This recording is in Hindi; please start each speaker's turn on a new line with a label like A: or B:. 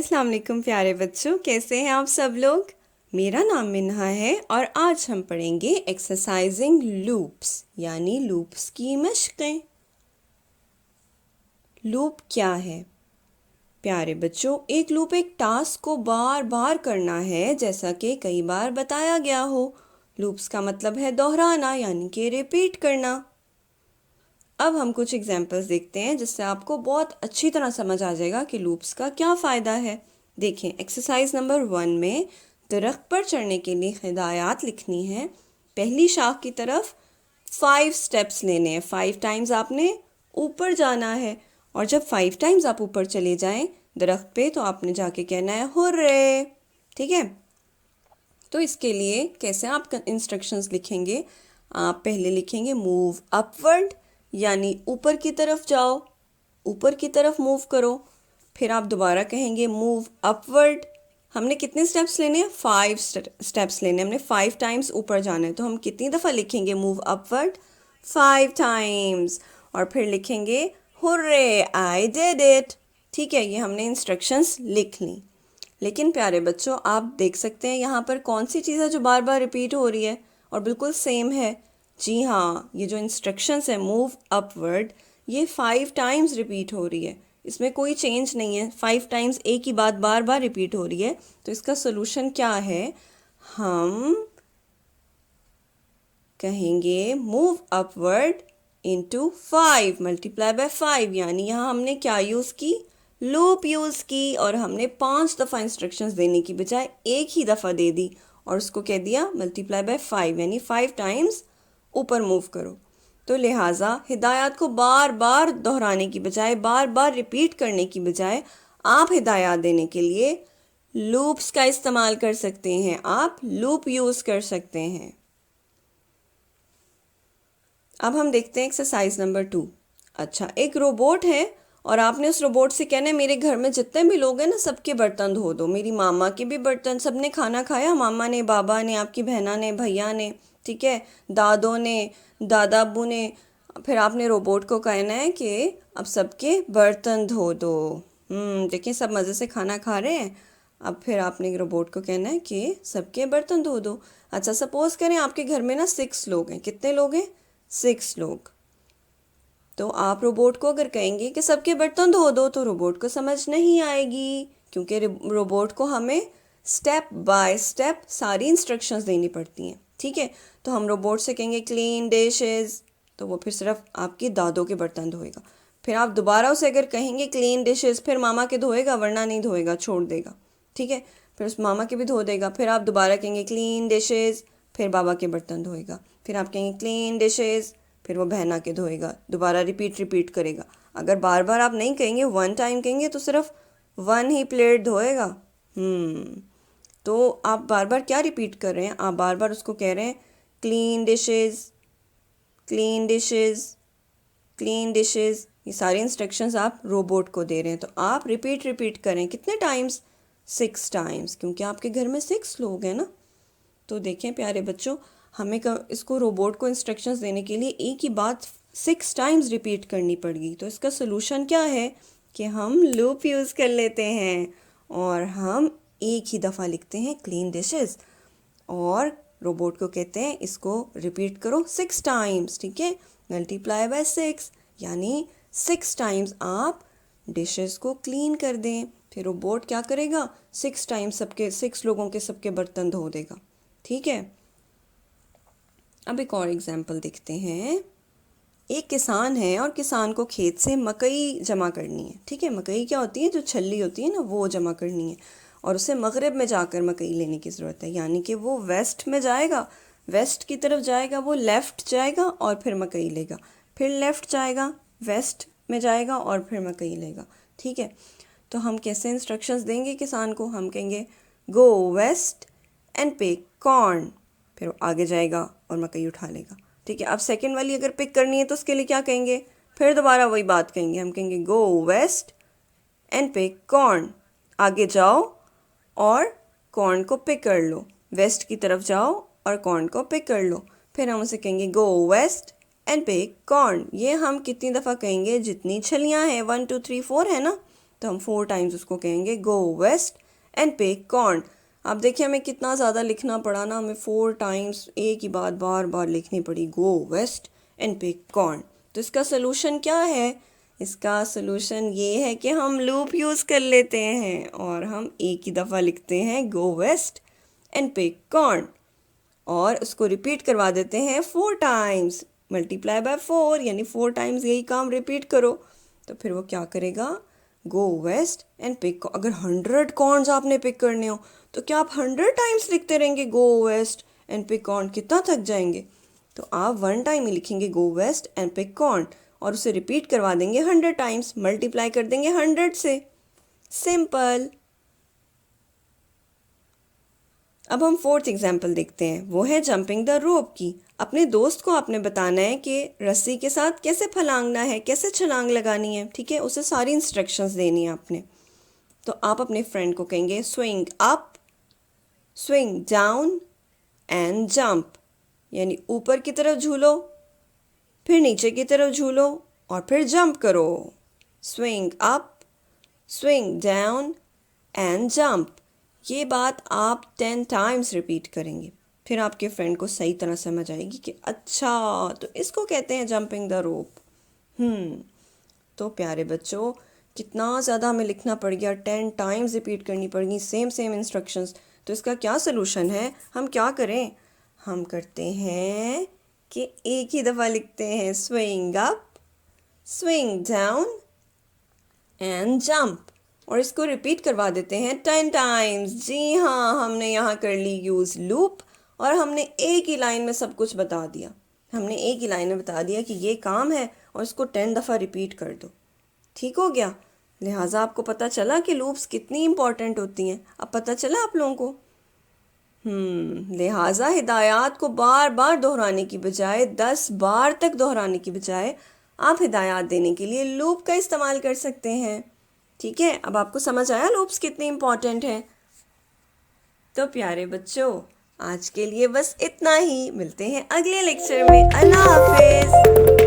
A: अस्सलाम वालेकुम प्यारे बच्चों, कैसे हैं आप सब लोग। मेरा नाम मिन्हा है और आज हम पढ़ेंगे एक्सरसाइजिंग लूप्स यानी लूप्स की मशक़ें। लूप क्या है प्यारे बच्चों? एक लूप एक टास्क को बार बार करना है, जैसा कि कई बार बताया गया हो। लूप्स का मतलब है दोहराना यानी कि रिपीट करना। अब हम कुछ एग्जाम्पल्स देखते हैं जिससे आपको बहुत अच्छी तरह समझ आ जाएगा कि लूप्स का क्या फ़ायदा है। देखें, एक्सरसाइज नंबर 1 में दरख्त पर चढ़ने के लिए हिदायत लिखनी है। पहली शाख की तरफ 5 स्टेप्स लेने हैं। 5 टाइम्स आपने ऊपर जाना है और जब 5 टाइम्स आप ऊपर चले जाएं दरख्त पे तो आपने जाके कहना है हुर्रे। ठीक है, तो इसके लिए कैसे आप इंस्ट्रक्शंस लिखेंगे? आप पहले लिखेंगे मूव अपवर्ड यानी ऊपर की तरफ जाओ, ऊपर की तरफ मूव करो। फिर आप दोबारा कहेंगे मूव अपवर्ड। हमने कितने स्टेप्स लेने हैं? 5 स्टेप्स लेने हैं। हमने 5 टाइम्स ऊपर जाना है, तो हम कितनी दफ़ा लिखेंगे मूव अपवर्ड? 5 टाइम्स। और फिर लिखेंगे हुर्रे आई डिड इट। ठीक है, ये हमने इंस्ट्रक्शंस लिख ली। लेकिन प्यारे बच्चों, आप देख सकते हैं यहाँ पर कौन सी चीज़ है जो बार बार रिपीट हो रही है और बिल्कुल सेम है। जी हाँ, ये जो इंस्ट्रक्शंस है मूव अपवर्ड, ये 5 टाइम्स रिपीट हो रही है। इसमें कोई चेंज नहीं है। 5 टाइम्स एक ही बात बार बार रिपीट हो रही है। तो इसका सोल्यूशन क्या है? हम कहेंगे move upward into 5 multiply by 5, यानी यहाँ हमने क्या यूज़ की? लूप यूज़ की। और हमने 5 दफ़ा इंस्ट्रक्शंस देने की बजाय एक ही दफ़ा दे दी और उसको कह दिया मल्टीप्लाई बाय 5 यानी 5 टाइम्स ऊपर मूव करो। तो लिहाजा हिदायत को बार बार दोहराने की बजाय, बार बार रिपीट करने की बजाय आप हिदायत देने के लिए लूप्स का इस्तेमाल कर सकते हैं। आप लूप यूज़ कर सकते हैं। अब हम देखते हैं एक्सरसाइज नंबर 2। अच्छा, एक रोबोट है और आपने उस रोबोट से कहना है मेरे घर में जितने भी लोग हैं ना सबके बर्तन धो दो। मेरी मामा के भी बर्तन, सबने खाना खाया, मामा ने, बाबा ने, आपकी बहना ने, भैया ने, ठीक है, दादों ने, दादा अब्बू ने। फिर आपने रोबोट को कहना है कि अब सबके बर्तन धो दो। देखिए सब मज़े से खाना खा रहे हैं। अब फिर आपने रोबोट को कहना है कि सबके बर्तन धो दो। अच्छा, सपोज़ करें आपके घर में ना 6 लोग हैं। कितने लोग हैं? 6 लोग। तो आप रोबोट को अगर कहेंगे कि सबके बर्तन धो दो तो रोबोट को समझ नहीं आएगी, क्योंकि रोबोट को हमें स्टेप बाय स्टेप सारी इंस्ट्रक्शंस देनी पड़ती हैं। ठीक है, तो हम रोबोट से कहेंगे क्लीन डिशेस, तो वो फिर सिर्फ आपकी दादों के बर्तन धोएगा। फिर आप दोबारा उसे अगर कहेंगे क्लीन डिशेस, फिर मामा के धोएगा, वरना नहीं धोएगा, छोड़ देगा। ठीक है, फिर उस मामा के भी धो देगा। फिर आप दोबारा कहेंगे क्लीन डिशेस, फिर बाबा के बर्तन धोएगा। फिर आप कहेंगे क्लीन डिशेस, फिर वो बहना के धोएगा। दोबारा रिपीट करेगा। अगर बार बार आप नहीं कहेंगे, 1 टाइम कहेंगे तो सिर्फ 1 ही प्लेट धोएगा। तो आप बार बार क्या रिपीट कर रहे हैं? आप बार बार उसको कह रहे हैं clean dishes, clean dishes, clean dishes. ये सारी इंस्ट्रक्शंस आप रोबोट को दे रहे हैं। तो आप रिपीट करें। कितने टाइम्स? 6 टाइम्स, क्योंकि आपके घर में 6 लोग हैं ना। तो देखें प्यारे बच्चों, हमें इसको रोबोट को इंस्ट्रक्शंस देने के लिए एक ही बात 6 टाइम्स रिपीट करनी पड़ेगी। तो इसका सोल्यूशन क्या है कि हम लूप यूज़ कर लेते हैं और हम एक ही दफ़ा लिखते हैं क्लीन डिशेस और रोबोट को कहते हैं इसको रिपीट करो 6 टाइम्स। ठीक है, मल्टीप्लाई बाय 6 यानी 6 टाइम्स आप डिशेस को क्लीन कर दें। फिर रोबोट क्या करेगा? 6 टाइम्स सबके 6 लोगों के सबके बर्तन धो देगा। ठीक है, अब एक और एग्जाम्पल देखते हैं। एक किसान है और किसान को खेत से मकई जमा करनी है। ठीक है, मकई क्या होती है? जो छल्ली होती है ना, वो जमा करनी है और उसे मगरिब में जाकर मकई लेने की ज़रूरत है। यानी कि वो वेस्ट में जाएगा, वेस्ट की तरफ जाएगा, वो लेफ़्ट जाएगा और फिर मकई लेगा, फिर लेफ़्ट जाएगा, वेस्ट में जाएगा और फिर मकई लेगा। ठीक है, तो हम कैसे इंस्ट्रक्शंस देंगे किसान को? हम कहेंगे गो वेस्ट एंड पिक कॉर्न। फिर वो आगे जाएगा और मकई उठा लेगा। ठीक है, अब सेकंड वाली अगर पिक करनी है तो उसके लिए क्या कहेंगे? फिर दोबारा वही बात कहेंगे। हम कहेंगे गो वेस्ट एंड पिक कॉर्न। आगे जाओ और कॉर्न को पिक कर लो। वेस्ट की तरफ जाओ और कॉर्न को पिक कर लो। फिर हम उसे कहेंगे गो वेस्ट एंड पिक कॉर्न। ये हम कितनी दफ़ा कहेंगे? जितनी छलियाँ हैं, 1 2 3 4 है ना, तो हम 4 टाइम्स उसको कहेंगे गो वेस्ट एंड पिक कॉर्न। आप देखिए हमें कितना ज़्यादा लिखना पड़ा ना, हमें 4 टाइम्स एक ही बात बार बार लिखनी पड़ी, गो वेस्ट एंड पिक कॉर्न। तो इसका सलूशन क्या है? इसका सलूशन ये है कि हम लूप यूज़ कर लेते हैं और हम एक ही दफ़ा लिखते हैं गो वेस्ट एंड पिक कॉर्न, और उसको रिपीट करवा देते हैं 4 टाइम्स। मल्टीप्लाई बाय 4 यानी 4 टाइम्स यही काम रिपीट करो। तो फिर वो क्या करेगा? गो वेस्ट एंड पिक। अगर 100 कॉर्न्स आपने पिक करने हो तो क्या आप 100 टाइम्स लिखते रहेंगे गो वेस्ट एंड पिक कॉर्न? कितना थक जाएंगे। तो आप 1 टाइम ही लिखेंगे गो वेस्ट एंड पिक कॉर्न और उसे रिपीट करवा देंगे 100 टाइम्स, मल्टीप्लाई कर देंगे 100 से। सिंपल। अब हम 4th एग्जाम्पल देखते हैं, वो है जंपिंग द रोप की। अपने दोस्त को आपने बताना है कि रस्सी के साथ कैसे फलांगना है, कैसे छलांग लगानी है, ठीक है, उसे सारी इंस्ट्रक्शंस देनी है आपने। तो आप अपने फ्रेंड को कहेंगे swing up, swing down and jump, यानी ऊपर की तरफ झूलो, फिर नीचे की तरफ झूलो और फिर जंप करो। Swing up, swing down and jump. ये बात आप 10 टाइम्स रिपीट करेंगे, फिर आपके फ्रेंड को सही तरह समझ आएगी कि अच्छा तो इसको कहते हैं जंपिंग द रोप। तो प्यारे बच्चों, कितना ज़्यादा हमें लिखना पड़ गया, 10 टाइम्स रिपीट करनी पड़ेगी सेम इंस्ट्रक्शंस। तो इसका क्या सलूशन है? हम क्या करें? हम करते हैं कि एक ही दफ़ा लिखते हैं swing up, swing down and jump, और इसको रिपीट करवा देते हैं 10 टाइम्स। जी हाँ, हमने यहाँ कर ली यूज़ लूप और हमने एक ही लाइन में सब कुछ बता दिया। हमने एक ही लाइन में बता दिया कि ये काम है और इसको 10 दफ़ा रिपीट कर दो। ठीक हो गया। लिहाजा आपको पता चला कि लूप्स कितनी इम्पॉर्टेंट होती हैं। अब पता चला आप लोगों को। लिहाजा हिदायत को बार बार दोहराने की बजाय, 10 बार तक दोहराने की बजाय, आप हिदायत देने के लिए लूप का इस्तेमाल कर सकते हैं। ठीक है, अब आपको समझ आया लूप्स कितने इम्पॉर्टेंट हैं। तो प्यारे बच्चों, आज के लिए बस इतना ही। मिलते हैं अगले लेक्चर में। अल्लाह हाफिज़।